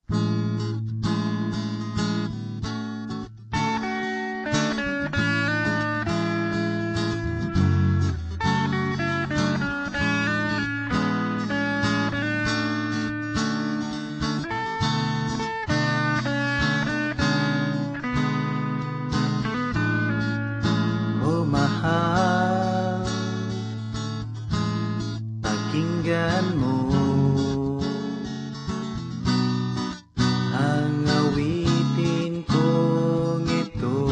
O mahal, pakinggan mo ang awitin kong ito.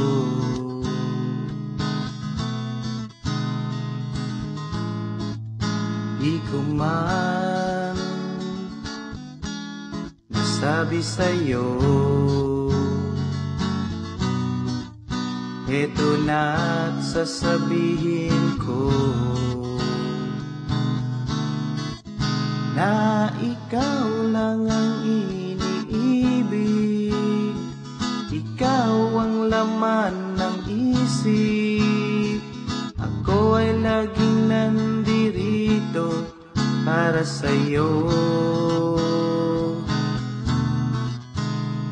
Di ko man nasabi sa'yo, eto na't sasabihin ko, na ikaw lang ang iniibig, ikaw ang laman ng isip. Ako ay laging nandirito para sa'yo.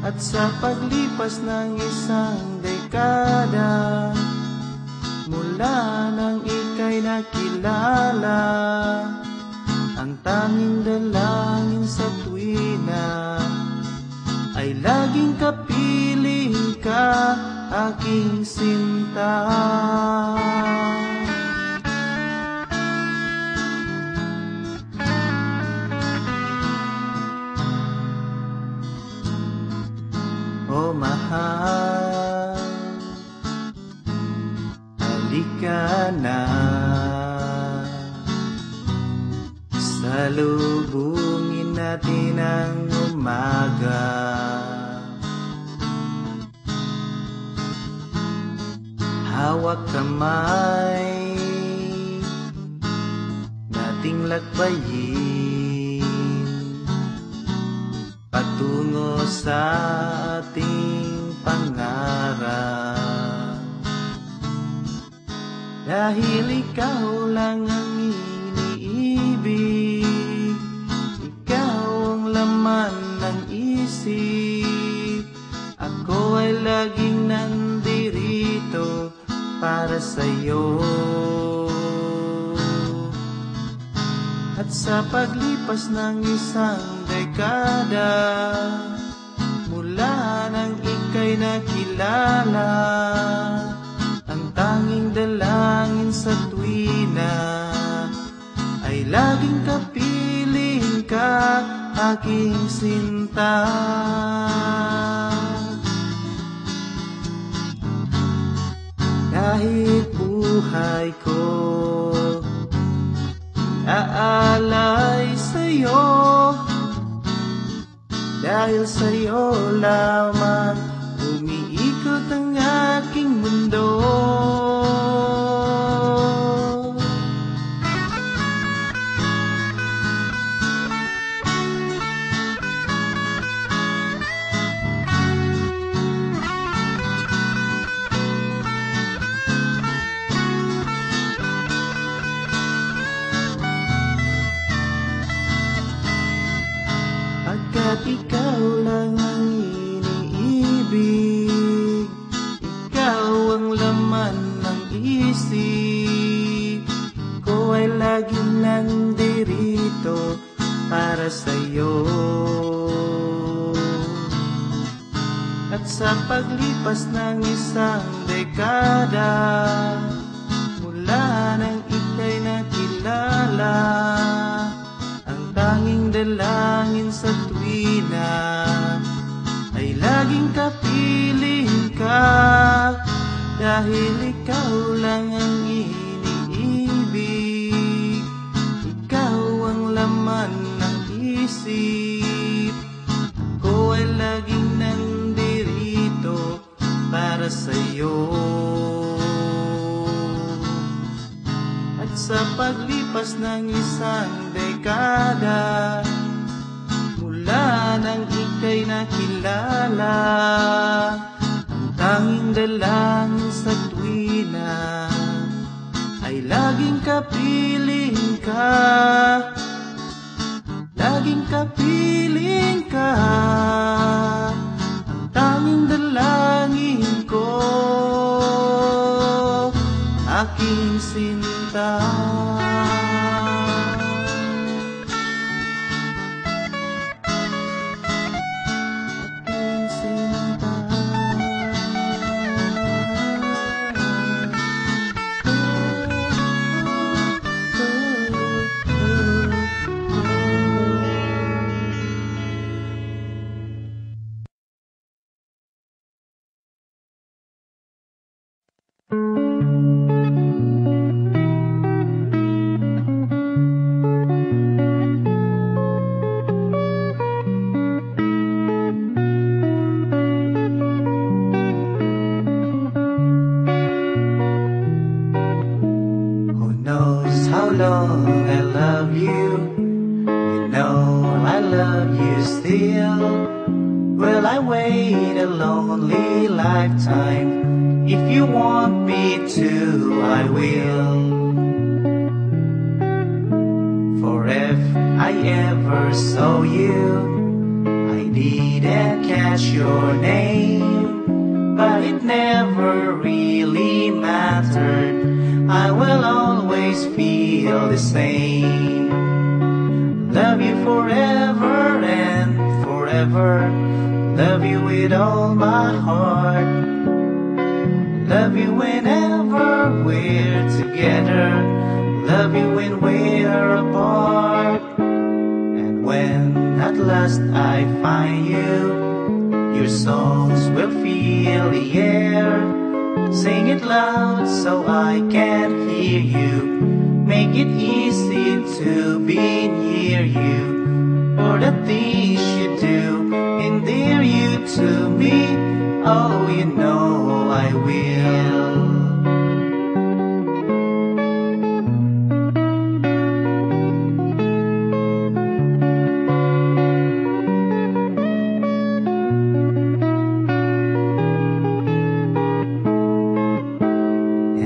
At sa paglipas ng isang dekada, mula nang ika'y nakilala, ang tanging dalangin sa tuwina ay laging kapiling ka, aking sinta. O mahal, halika na, salubungin natin ang umaga. Hawak kamay, nating lakbayin patungo sa ating pangarap. Dahil ikaw lang ang iniibig, ikaw ang laman ng isip. Ako ay laging nandirito para sa'yo. At sa paglipas ng isang dekada, mula nang ika'y nakilala, ang tanging dalangin sa tuwina ay laging kapiling ka, aking sinta. Kahit buhay ko aalay sa'yo, dahil sa'yo lamang umiikot ang aking mundo. Pagkat ikaw lang ang iniibig, ikaw ang laman ng isip. Ko ay laging nandirito para sa'yo. At sa paglipas ng isang dekada, mula nang ika'y nakilala, tanging dalangin sa tuwina ay laging kapiling ka, dahil ikaw lang ang iniibig, ikaw ang laman ng isip. Ako ay laging nandirito para sa'yo. At sa paglipas ng isang dekada, mula nang ika'y nakilala, ang tanging dalangin sa tuwina ay laging kapiling ka, laging kapiling ka. love you. You know I love you still. Will I wait a lonely lifetime? If you want me to, I will. For if I ever saw you, I didn't catch your name, but it never really mattered. I will always feel the same. Love you forever and forever. Love you with all my heart. Love you whenever we're together. Love you when we're apart. And when at last I find you, your songs will fill the air. Sing it loud so I can hear you. Make it easy to be near you. For the things you do endear you to me. Oh, you know I will.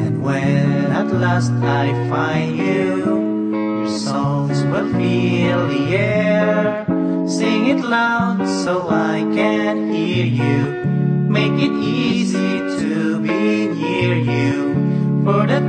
And when at last I find you, your songs will fill the air. Sing it loud so I can hear you. Make it easy to be near you. For the